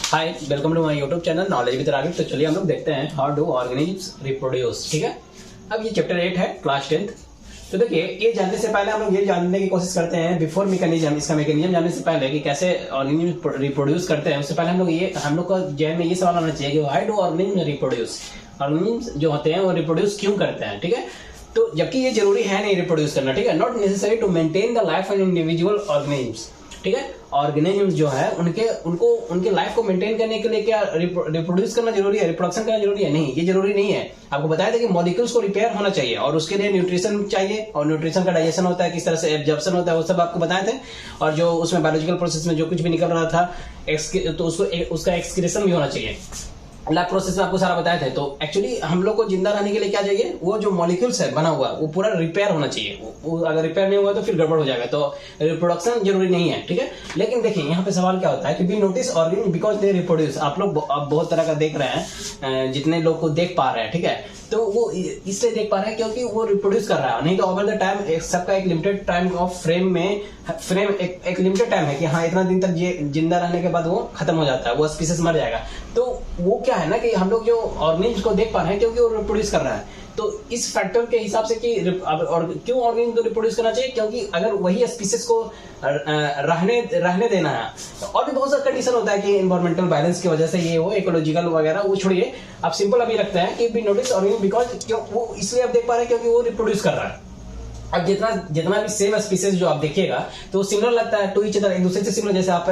Hi, welcome to my YouTube channel knowledge with Raghav. तो चलिए हम लोग देखते हैं हाउ डू ऑर्गेनिज्म्स रिप्रोड्यूस। ठीक है, अब ये चैप्टर 8 है, क्लास 10th। तो देखिए, ये जानने से पहले हम लोग ये जानने की कोशिश करते हैं बिफोर मैकेनिज्म, इसका मैकेनिज्म जानने से पहले कि कैसे ऑर्गेनिज्म रिप्रोड्यूस करते हैं, उससे पहले हम लोग का जहन में ये सवाल आना चाहिए कि why do organism reproduce. Organism जो होते हैं वो रिप्रोड्यूस क्यों करते हैं। ठीक है, तो जबकि ये जरूरी है नहीं रिप्रोड्यूस करना। ठीक है, not necessary to maintain the life of individual organisms. ठीक है, ऑर्गेनिज्म जो है उनके लाइफ को मेंटेन करने के लिए क्या रिप्रोड्यूस करना जरूरी है, रिप्रोडक्शन करना जरूरी है? नहीं, ये जरूरी नहीं है। आपको बताया था कि मॉलिक्यूल्स को रिपेयर होना चाहिए और उसके लिए न्यूट्रिशन चाहिए, और न्यूट्रिशन का डाइजेशन होता है, किस तरह से एब्जॉर्प्शन होता है, वो सब आपको बताए थे। और जो उसमें बायोलॉजिकल प्रोसेस में जो कुछ भी निकल रहा था तो उसका एक्सक्रीशन भी होना चाहिए। लैब प्रोसेस में आपको सारा बताए थे। तो एक्चुअली हम लोग को जिंदा रहने के लिए क्या चाहिए, वो जो मॉलिक्यूल्स है बना हुआ वो पूरा रिपेयर होना चाहिए। वो अगर रिपेयर नहीं हुआ तो फिर गड़बड़ हो जाएगा। तो रिप्रोडक्शन जरूरी नहीं है। ठीक है, लेकिन देखिए यहाँ पे सवाल क्या होता है कि we notice organism because they reproduce. आप लोग अब बहुत तरह का देख रहे हैं, जितने लोग को देख पा रहे हैं। ठीक है, तो वो इसलिए देख पा रहे हैं क्योंकि वो रिप्रोड्यूस कर रहा है। नहीं तो ओवर द टाइम सबका एक लिमिटेड टाइम ऑफ फ्रेम एक लिमिटेड टाइम है कि हाँ इतना दिन तक ये जिंदा रहने के बाद वो खत्म हो जाता है, वो स्पीसीज मर जाएगा। तो वो क्या है ना कि हम लोग जो ऑर्गेनिज्म को देख पा रहे हैं क्योंकि वो रिप्रोड्यूस कर रहा है। तो इस फैक्टर के हिसाब से कि और क्यों ऑर्गेनिज्म को रिप्रोड्यूस करना चाहिए, क्योंकि अगर वही स्पीसीज को रहने देना है तो और भी बहुत सारा कंडीशन होता है कि एनवायरमेंटल बैलेंस की वजह से ये हो, इकोलॉजिकल वगैरह, वो छोड़िए। आप सिंपल अभी रखते हैं कि वी नोटिस ऑर्गेनिज्म बिकॉज क्यों वो इसलिए आप देख पा रहे हैं क्योंकि वो रिप्रोड्यूस कर रहा है। अब जितना भी सेम स्पीसीज जो आप देखिएगा तो सिमिलर लगता है टू ईच अदर, एक दूसरे से सिमिलर। जैसे आप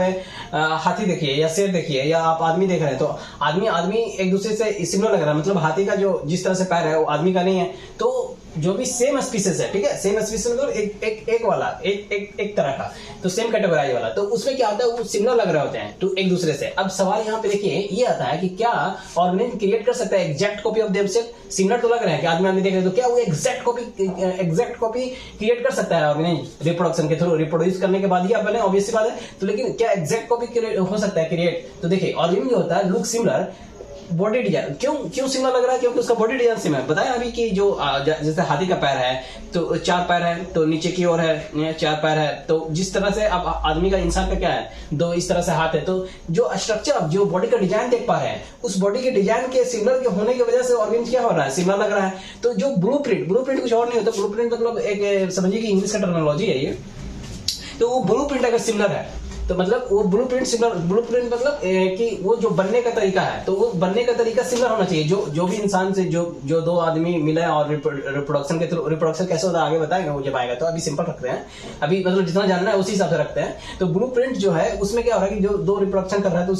हाथी देखिए या शेर देखिए या आप आदमी देख रहे हैं तो आदमी एक दूसरे से सिमिलर लग रहा है। मतलब हाथी का जो जिस तरह से पैर है वो आदमी का नहीं है। तो जो भी सेम स्पीसीज है, ठीक है, सेम स्पीसीज मतलब एक तरह का, तो सेम कैटेगराइज वाला, तो उसमें क्या होता है वो सिमिलर लग रहे होते हैं तो एक दूसरे से। अब सवाल यहाँ पे देखिए ये आता है कि क्या ऑर्गेनिज्म क्रिएट कर सकता है exact copy of themselves. Similar तो लग रहे हैं कि आदमी देख रहे हैं, तो क्या वो एग्जैक्ट कॉपी क्रिएट कर सकता है ऑर्गेनिज्म रिप्रोडक्शन के थ्रू? रिप्रोड्यूस करने के बाद ही आप बने, ऑब्वियस सी बात है। तो लेकिन क्या एग्जैक्ट कॉपी हो सकता है क्रिएट? तो देखिए ऑर्गेनिज्म जो होता है लुक सिमिलर, बॉडी डिजाइन क्यों सिमिलर लग रहा है? क्योंकि उसका बॉडी डिजाइन सिमिलर है। बताया अभी कि जो जैसे हाथी का पैर है तो 4 पैर है, तो नीचे की ओर है 4 पैर है। तो जिस तरह से अब आदमी का, इंसान का क्या है, 2 इस तरह से हाथ है। तो जो स्ट्रक्चर, जो बॉडी का डिजाइन देख पा रहे हैं, उस बॉडी के डिजाइन के सिमिलर के होने की वजह से ऑर्गेनिज्म क्या हो रहा है, सिमिलर लग रहा है। तो जो ब्लूप्रिंट कुछ और नहीं होता। ब्लूप्रिंट मतलब एक समझिए कि इंग्लिश का टर्मिनोलॉजी है ये। तो वो ब्लूप्रिंट अगर सिमिलर है तो मतलब वो ब्लूप्रिंट मतलब कि वो जो बनने का तरीका है, तो वो बनने का तरीका सिमिलर होना चाहिए। जो भी इंसान से जो 2 आदमी मिले और रिप्रोडक्शन के थ्रू, रिप्रोडक्शन कैसे होता है आगे बताएंगे वो जब आएगा। तो अभी सिंपल रखते हैं, अभी मतलब जितना जानना है उसी हिसाब से रखते हैं। तो ब्लूप्रिंट जो है उसमें क्या हो रहा है कि जो 2 रिप्रोडक्शन कर रहा है तो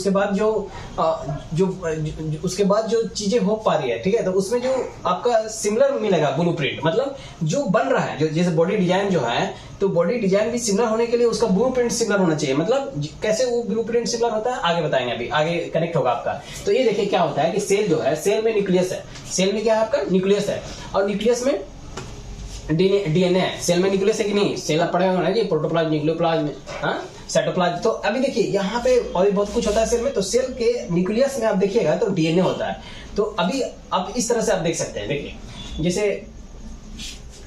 उसके बाद जो चीजें हो पा रही है, ठीक है, तो उसमें जो आपका सिमिलर मिलेगा ब्लूप्रिंट, मतलब जो बन रहा है, जो जैसे बॉडी डिजाइन जो है, तो बॉडी डिजाइन भी सिमिलर होने के लिए उसका ब्लूप्रिंट सिमिलर होना चाहिए। मतलब कैसे वो ब्लूप्रिंट सिमिलर होता है आगे बताएंगे, अभी आगे कनेक्ट होगा आपका। तो ये देखिए क्या होता है कि सेल जो है, सेल में न्यूक्लियस है। सेल में क्या है आपका? न्यूक्लियस है, और न्यूक्लियस में डीएनए है। सेल में न्यूक्लियस है कि नहीं? सेल आप पढ़े होंगे ना, प्रोटोप्लाज्म, न्यूक्लियोप्लाज्म, साइटोप्लाज्म। तो अभी देखिए यहाँ पे और भी बहुत कुछ होता है सेल में। तो सेल के न्यूक्लियस में आप देखिएगा तो डीएनए होता है। तो अभी आप इस तरह से आप देख सकते हैं, देखिए जैसे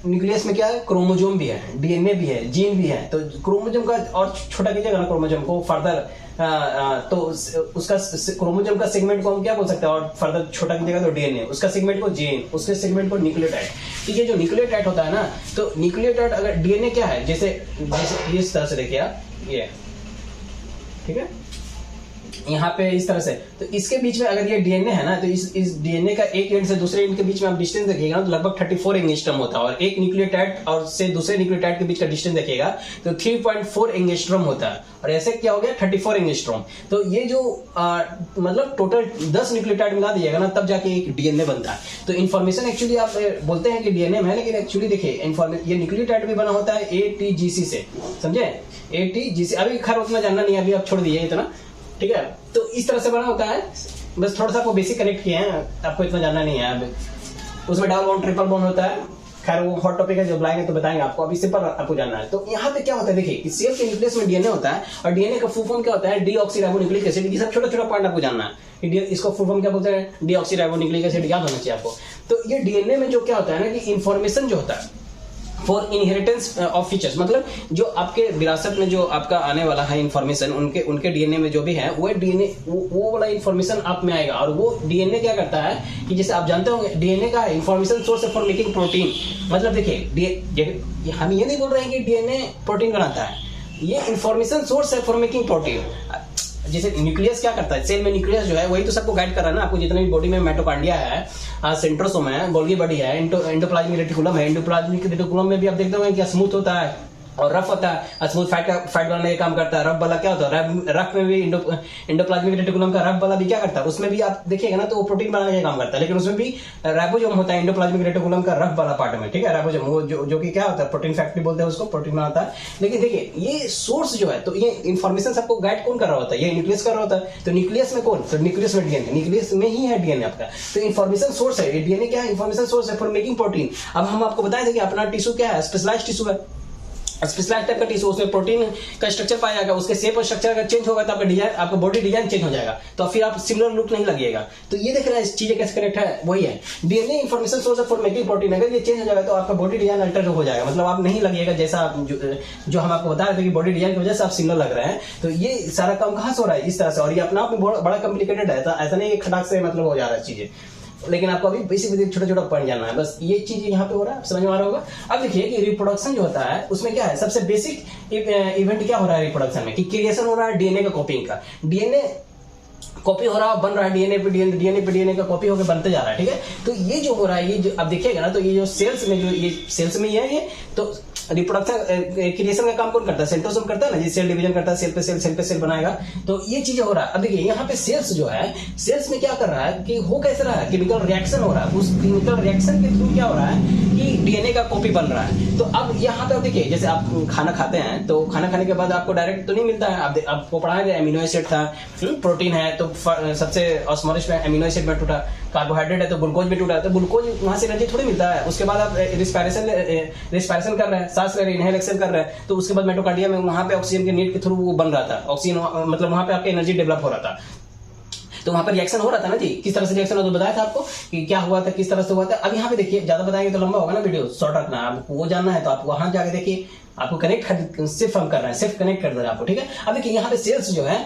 न्यूक्लियस में क्या है, क्रोमोजोम भी है, डीएनए भी है, जीन भी है। तो क्रोमोजोम का और छोटा कीजिएगा ना क्रोमोजोम को फर्दर, तो उसका क्रोमोजोम का सेगमेंट को हम क्या बोल सकते हैं, और फर्दर छोटा कीजिएगा तो डीएनए, उसका सेगमेंट को जीन, उसके सेगमेंट को न्यूक्लियोटाइड। ठीक है, जो न्यूक्लियोटाइड होता है ना, तो न्यूक्लियोटाइड अगर डीएनए क्या है, जैसे इस तरह से देखिए आप, ये ठीक है, यहाँ पे इस तरह से। तो इसके बीच में अगर ये डीएनए है ना, तो इस डीएनए का एक एंड से दूसरे एंड के बीच में आप डिस्टेंस देखिएगा ना, तो लगभग 34 एंगस्ट्रॉम होता है। और एक न्यूक्लियोटाइड और से दूसरे न्यूक्लियोटाइड के बीच का डिस्टेंस देखिएगा तो 3.4 एंगस्ट्रॉम होता है। और ऐसे क्या हो गया 34 एंगस्ट्रॉम। तो ये जो मतलब टोटल 10 न्यूक्लियोटाइड मिला दीजिएगा ना, तब जाके एक डीएनए बनता है। तो इन्फॉर्मेशन एक्चुअली आप बोलते हैं कि डीएनए में है, लेकिन एक्चुअली देखिए ये न्यूक्लियोटाइड भी बना होता है ATGC से, समझे? ATGC अभी खैर उतना जानना नहीं है, अभी आप छोड़ दीजिए इतना, ठीक है। तो इस तरह से बना होता है, बस थोड़ा सा आपको बेसिक कनेक्ट किए हैं, आपको इतना जानना नहीं है। अब उसमें डबल बॉन्ड, ट्रिपल बॉन्ड होता है, खैर वो हॉट टॉपिक है, जब लाएंगे तो बताएंगे आपको, अभी सिंपल आपको जानना है। तो यहाँ पे क्या होता है देखिए, सेल के न्यूक्लियस में डीएनए होता है, और डीएनए का फुल फॉर्म क्या होता है, डीऑक्सीराइबोन्यूक्लिक एसिड। ये सब छोटा छोटा पॉइंट आपको जानना है। इसको फुल फॉर्म क्या बोलते हैं, डीऑक्सीराइबोन्यूक्लिक एसिड, याद होना चाहिए आपको। तो ये डीएनए में जो क्या होता है ना कि इंफॉर्मेशन जो होता है, फॉर इनहेरिटेंस ऑफ फीचर्स, मतलब जो आपके विरासत में जो आपका आने वाला है इन्फॉर्मेशन, उनके डीएनए में जो भी है वो डीएनए वो वाला इन्फॉर्मेशन आप में आएगा। और वो डीएनए क्या करता है कि जैसे आप जानते होंगे डीएनए का इन्फॉर्मेशन सोर्स है फॉर मेकिंग प्रोटीन। मतलब देखिए हम ये नहीं बोल रहे हैं कि डीएनए प्रोटीन बनाता है, ये इन्फॉर्मेशन सोर्स है फॉर मेकिंग प्रोटीन। जैसे न्यूक्लियस क्या करता है, सेल में न्यूक्लियस जो है वही तो सबको गाइड कर रहा है ना, आपको जितने भी बॉडी में माइटोकॉन्ड्रिया है, सेंट्रोसोम है, गोल्गी बॉडी है, एंडोप्लाज्मिक रेटिकुलम है। एंडोप्लाज्मिक रेटिकुलम में भी आप देखते होंगे कि स्मूथ होता है और रफ होता है। स्मूथ फैट बनाने का काम करता है। रफ वाला क्या होता है, रफ में भी एंडोप्लाज्मिक रेटिकुलम का रफ वाला भी क्या करता है, उसमें भी आप देखिएगा ना तो वो प्रोटीन बनाने का काम करता है, लेकिन उसमें भी राइबोसोम होता है एंडोप्लाज्मिक रेटिकुलम का रफ वाला पार्ट में, ठीक है। राइबोसोम वो जो कि क्या होता है, प्रोटीन फैक्ट्री बोलते हैं उसको, प्रोटीन बनाता है। लेकिन देखिए ये सोर्स जो है, तो ये इन्फॉर्मेशन सबको गाइड कौन कर रहा होता है, ये न्यूक्लियस कर रहा होता है। तो न्यूक्लियस में कौन, तो न्यूक्लियस में डीएनए, न्यूक्लियस में ही है डीएनए आपका। तो इन्फॉर्मेशन सोर्स है डीएनए, क्या है, इन्फॉर्मेशन सोर्स है फॉर मेकिंग प्रोटीन। अब हम आपको बताए थे कि अपना टिश्यू क्या है, स्पेशलाइज्ड टिश्यू है, स्पेशलाइज्ड टाइप का टिश्यू, उसमें प्रोटीन का स्ट्रक्चर पाया जाएगा, उसके शेप और स्ट्रक्चर अगर चेंज होगा तो आपका डिजाइन, आपका बॉडी डिजाइन चेंज हो जाएगा, तो फिर आप सिमिलर लुक नहीं लगेगा। तो ये देख रहे हैं चीजें कैसे कनेक्ट है, वही है DNA information source for making protein. अगर ये चेंज हो जाएगा तो आपका बॉडी डिजाइन अल्टर हो जाएगा, मतलब आप नहीं लगेगा जैसा जो हम आपको बता रहे थे कि बॉडी डिजाइन की वजह से आप सिमिलर लग रहे हैं। तो ये सारा काम कहां से हो रहा है, इस तरह से। और ये अपना आप में बड़ा कॉम्प्लिकेटेड है, ऐसा नहीं खटाक से मतलब हो जा रहा है चीजें, लेकिन आपको अभी बेसिक छोटा छोटा पॉइंट जानना है, बस ये चीज यहाँ पे हो रहा है, समझ में आ रहा होगा। अब देखिए कि रिप्रोडक्शन जो होता है उसमें क्या है, सबसे बेसिक इवेंट क्या हो रहा है रिप्रोडक्शन में, कि क्रिएशन हो रहा है डीएनए का कॉपिंग का। डीएनए कॉपी हो रहा है, बन रहा है, डीएनए पे डीएनए का कॉपी होकर बनते जा रहा है, ठीक है। तो ये जो हो रहा है, ये जो आप देखिएगा ना, तो ये जो सेल्स में, जो ये सेल्स में ही है ये, तो रिप्रोडक्शन क्रिएशन का काम कौन करता है, सेंट्रोसोम करता है ना, ये सेल डिवीजन करता है, सेल पे सेल बनाएगा। तो ये चीजें हो रहा है। अब देखिए यहाँ पे सेल्स जो है, सेल्स में क्या कर रहा है कि हो कैसे रहा है, केमिकल रिएक्शन हो रहा है। उस केमिकल रिएक्शन के थ्रू क्या हो रहा है कि डीएनए का कॉपी बन रहा है। तो अब यहाँ पे देखिए, जैसे आप खाना खाते हैं तो खाना खाने के बाद आपको डायरेक्ट तो नहीं मिलता है, आपको पढ़ाया गया अमीनो एसिड था, प्रोटीन है तो सबसे स्मॉलेस्ट में अमीनो एसिड में टूटा, कार्बोहाइड्रेट है तो ग्लूकोज भी टूटा, तो ग्लूकोज वहां से एनर्जी थोड़ी मिलता है। उसके बाद आप रिस्पायरेशन कर रहे हैं, सांस ले रहे हैं, इनहेलेशन कर रहे हैं, तो उसके बाद माइटोकॉन्ड्रिया में वहां पे ऑक्सीजन के नीड के थ्रू वो बन रहा था, ऑक्सीजन मतलब वहां पे आपका एनर्जी डेवलप हो रहा था, तो वहां पर रिएक्शन हो रहा था ना जी। किस तरह से रिएक्शन हो तो बताया था आपको कि क्या हुआ था, किस तरह से हुआ था। अब यहाँ पे देखिए, ज्यादा बताएंगे तो लंबा होगा ना वीडियो, शॉर्ट रखना है, आपको वो जानना है तो आप वहां जाके देखिए, आपको कनेक्ट सिर्फ हम कर रहे हैं, सिर्फ कनेक्ट कर दे रहे हैं आपको, ठीक है। अब देखिए यहाँ पे सेल्स जो है,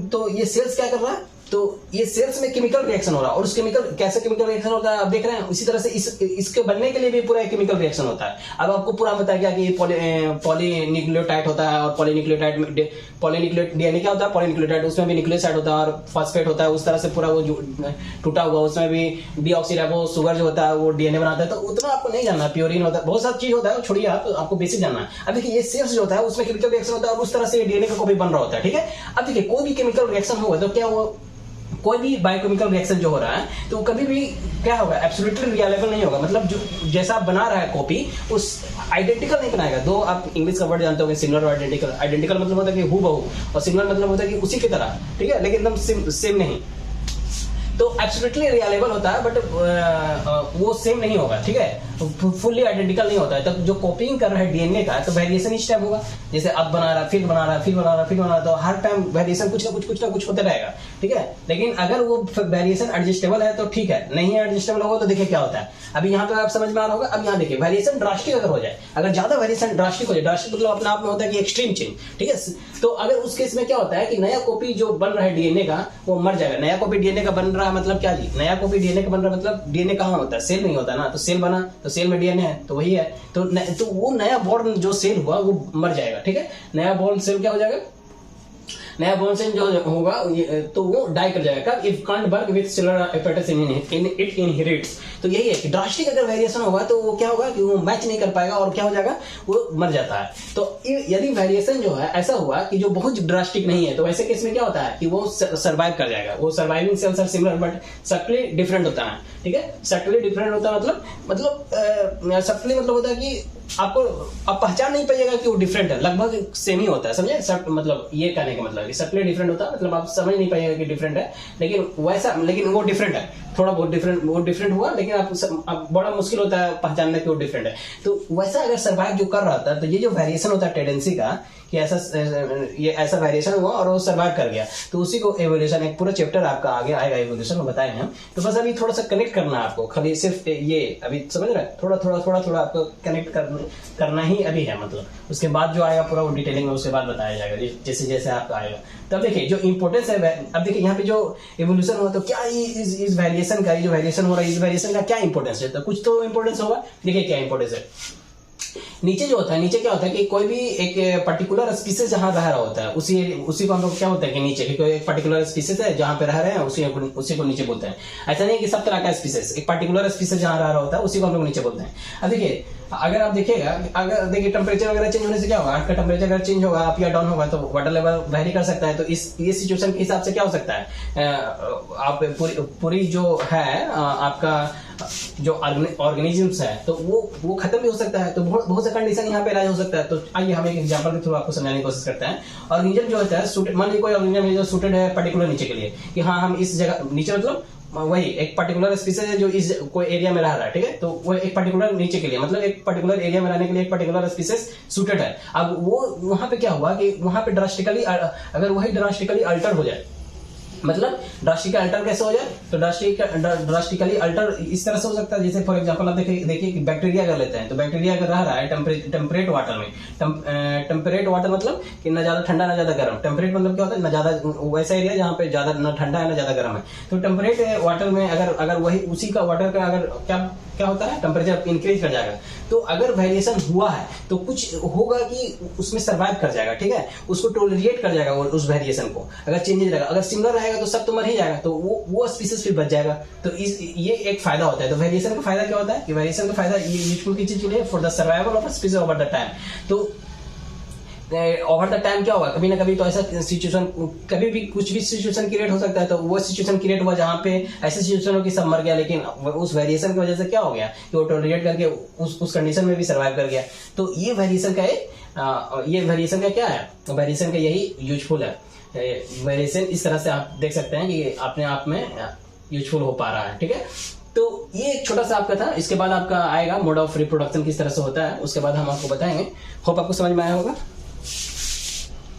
तो ये सेल्स क्या कर रहा है, तो ये सेल्स में केमिकल रिएक्शन हो रहा है। और उस केमिकल कैसे केमिकल रिएक्शन होता है आप देख रहे हैं, उसी तरह से इसके बनने के लिए भी पूरा केमिकल रिएक्शन होता है। अब आपको पूरा बताया गया कि पॉलीन्यूक्लियोटाइड होता है, और पॉलीन्यूक्लियोटाइड डीएनए क्या होता है, पॉलीन्यूक्लियोटाइड, उसमें भी न्यूक्लियोसाइड होता है और फॉस्फेट होता है, उस तरह से पूरा वो जो टूटा हुआ, उसमें भी डीऑक्सीराइबो शुगर जो होता है वो डीएनए बनाता है। तो उतना आपको नहीं जानना, प्योरिन होता है, बहुत सारी चीज होता है, छोड़िए आपको बेसिक जानना है। अब देखिए ये सेल्स जो होता है उसमें केमिकल रिएक्शन होता है और उस तरह से डीएनए का कॉपी बन रहा होता है, ठीक है। अब देखिए कोई भी केमिकल रिएक्शन होगा तो क्या हुआ, कोई भी बायोकेमिकल रिएक्शन जो हो रहा है तो कभी भी क्या होगा, एब्सोल्युटली रिलायबल नहीं होगा। मतलब जो जैसा आप बना रहा है कॉपी, उस आइडेंटिकल नहीं बनाएगा। दो आप इंग्लिश का वर्ड जानते होंगे, सिमिलर और आइडेंटिकल। आइडेंटिकल मतलब होता है कि हूबहू, और सिमिलर मतलब होता है कि उसी की तरह, ठीक है, लेकिन एकदम सेम नहीं। तो एब्सोल्युटली रिलायबल होता है, बट वो सेम नहीं होगा, ठीक है, फुल्ली आइडेंटिकल नहीं होता है। तो जो कॉपिंग कर रहा है डीएनए का, तो वेरिएशन इस टाइप होगा, जैसे अब बना रहा है, फिर बना रहा है, फिर बना रहा है, फिर बना रहा है, तो हर टाइम वेरिएशन कुछ ना कुछ होता रहेगा, ठीक है। लेकिन अगर वो वेरिएशन एडजस्टेबल है तो ठीक है, नहीं है एडजस्टेबल होगा तो देखिए क्या होता है। अभी यहाँ पे आप समझ में आ रहा होगा। अब यहाँ देखिए वेरिएशन ड्रास्टिक अगर हो जाए, अगर ज्यादा वेरिएशन ड्रास्टिक हो जाए, ड्रास्टिक मतलब अपने आप में होता है कि एक्सट्रीम चेंज, ठीक है। तो अगर उस केस में क्या होता है कि नया कॉपी जो बन रहा है डीएनए का वो मर जाएगा। नया कॉपी डीएनए का बन रहा है मतलब क्या जी, नया कॉपी डीएनए का बन रहा है मतलब डीएनए कहाँ होता है, सेल नहीं होता ना, तो सेल बना तो सेल में डीएनए है, तो वही है। तो वो नया बॉर्न जो सेल हुआ वो मर जाएगा, ठीक है। नया बॉर्न सेल क्या हो जाएगा, नया बोन सेल जो होगा तो वो डाई कर जाएगा। If can't work with cellular apparatus in it inherits. तो यही है कि ड्रास्टिक अगर वेरिएशन होगा तो वो क्या होगा कि वो मैच नहीं कर पाएगा और क्या हो जाएगा, वो मर जाता है। तो यदि वेरिएशन जो है ऐसा हुआ कि जो बहुत ड्रास्टिक नहीं है, तो ऐसे केस में क्या होता है कि वो सर्वाइव कर जाएगा। वो surviving cells are similar but subtly different होता है, ठीक है। सबटली डिफरेंट होता है मतलब सबटली मतलब होता है कि आपको आप पहचान नहीं पाइएगा कि वो डिफरेंट है, लगभग सेम ही होता है, समझे। सब मतलब ये कहने का मतलब सबटली डिफरेंट होता है, मतलब आप समझ नहीं पाइएगा कि डिफरेंट है, लेकिन वैसा, लेकिन वो डिफरेंट है, थोड़ा बहुत डिफरेंट हुआ, लेकिन आप बड़ा मुश्किल होता है पहचानना कि वो डिफरेंट है। तो वैसा अगर सर्वाइव जो कर रहा था, तो ये जो वेरिएशन होता है टेंडेंसी का, कि ऐसा ये ऐसा वेरिएशन हुआ और वो सर्वाइव कर गया, तो उसी को एवोल्यूशन, एक पूरा चैप्टर आपका आगे आएगा एवोल्यूशन में बताए हैं। तो बस अभी थोड़ा सा कनेक्ट करना है आपको, खाली सिर्फ ये अभी समझ रहे हैं, थोड़ा थोड़ा आपको कनेक्ट करना ही अभी है, मतलब उसके बाद जो आएगा पूरा वो डिटेलिंग में उसके बाद बताया जाएगा जैसे जैसे आपका आएगा। तब देखिए जो इंपॉर्टेंस है, अब देखिए यहाँ पे जो एवोल्यूशन हुआ तो क्या इस वेरिएशन का, जो वेरिएशन हो रहा है इस वेरिएशन का क्या इंपॉर्टेंस है, तो कुछ तो इंपॉर्टेंस होगा। देखिए क्या इंपॉर्टेंस है, नीचे जो होता है, नीचे क्या होता है कि कोई भी एक पर्टिकुलर स्पीसीज जहां रह रहा होता है उसी को हम लोग क्या होता है कि नीचे, कोई एक पर्टिकुलर स्पीसीज है जहां पे रह रहे हैं उसी को नीचे बोलते हैं। ऐसा नहीं है कि सब तरह का स्पीसीज, एक पर्टिकुलर स्पीसीज जहां रह रहा होता है उसी को हम लोग नीचे बोलते हैं। अब देखिए अगर आप देखिएगा, अगर देखिए टेम्परेचर वगैरह चेंज होने से क्या होगा, आपका टेम्परेचर अगर चेंज होगा अप या डाउन होगा तो वाटर लेवल वेरी कर सकता है। तो ये सिचुएशन के हिसाब से क्या हो सकता है, आप पूरी जो है आपका जो ऑर्गेनिजम्स है तो वो खत्म भी हो सकता है। तो बहुत सा कंडीशन यहाँ पे राइज हो सकता है। तो आइए हम एक एग्जांपल के थ्रू आपको समझाने की कोशिश करते हैं। ऑर्गेनिज्म जो होता है, मान लीजिए कोई ऑर्गेनिज्म है जो सूटेड है पर्टिकुलर नीचे के लिए, कि हाँ हम इस जगह नीचे, मतलब वही एक पर्टिकुलर स्पीसीज है जो इस कोई एरिया में रह रहा है, ठीक है, तो वो एक पर्टिकुलर नीचे के लिए, मतलब एक पर्टिकुलर एरिया में रहने के लिए एक पर्टिकुलर स्पीसीज सूटेड है। अब वो वहां पे क्या हुआ कि वहां पे ड्रास्टिकली, अगर वही ड्रास्टिकली अल्टर हो जाए, मतलब ड्रास्टिकली अल्टर कैसे हो जाए, तो ड्रास्टिकली अल्टर इस तरह से हो सकता है, जैसे फॉर एग्जांपल आप देखिए कि बैक्टीरिया अगर लेते हैं, तो बैक्टीरिया अगर रह रहा है टेम्परेट वाटर में, टेम्परेट वाटर मतलब कि ना ज्यादा ठंडा ना ज्यादा गर्म, टेम्परेट मतलब क्या होता है ना ज्यादा, वैसा एरिया जहाँ पे ज्यादा ना ठंडा है ना ज्यादा गर्म है। तो टेम्परेट वाटर में अगर वही उसी का वाटर का अगर क्या होता है, टेम्परेचर इंक्रीज कर जाएगा। तो अगर वेरिएशन हुआ है तो कुछ होगा कि उसमें सर्वाइव कर जाएगा, ठीक है, उसको टोलरेट कर जाएगा उस वेरिएशन को। अगर चेंजेस रहेगा, अगर सिमिलर रहेगा तो सब तो मर ही जाएगा, तो वो स्पीसीज फिर बच जाएगा। तो ये एक फायदा होता है। तो वेरिएशन का फायदा क्या होता है कि वेरिएशन का फायदा ये यूजफुल की चीज के लिए for the survival of species over the time. तो ओवर द टाइम क्या होगा, कभी ना कभी तो ऐसा सिचुएशन, कभी भी कुछ भी सिचुएशन क्रिएट हो सकता है। तो वो सिचुएशन क्रिएट हुआ जहाँ पे ऐसी सिचुएशन हो कि सब मर गया, लेकिन उस वेरिएशन की वजह से क्या हो गया कि वो टॉलरेट करके उस कंडीशन में भी सर्वाइव कर गया। तो ये वेरिएशन का ये वेरिएशन का क्या है, वेरिएशन का यही यूजफुल है। वेरिएशन इस तरह से आप देख सकते हैं कि अपने आप में यूजफुल हो पा रहा है, ठीक है। तो ये एक छोटा सा आपका था। इसके बाद आपका आएगा मोड ऑफ रिप्रोडक्शन किस तरह से होता है, उसके बाद हम आपको बताएंगे। होप आपको समझ में आया होगा।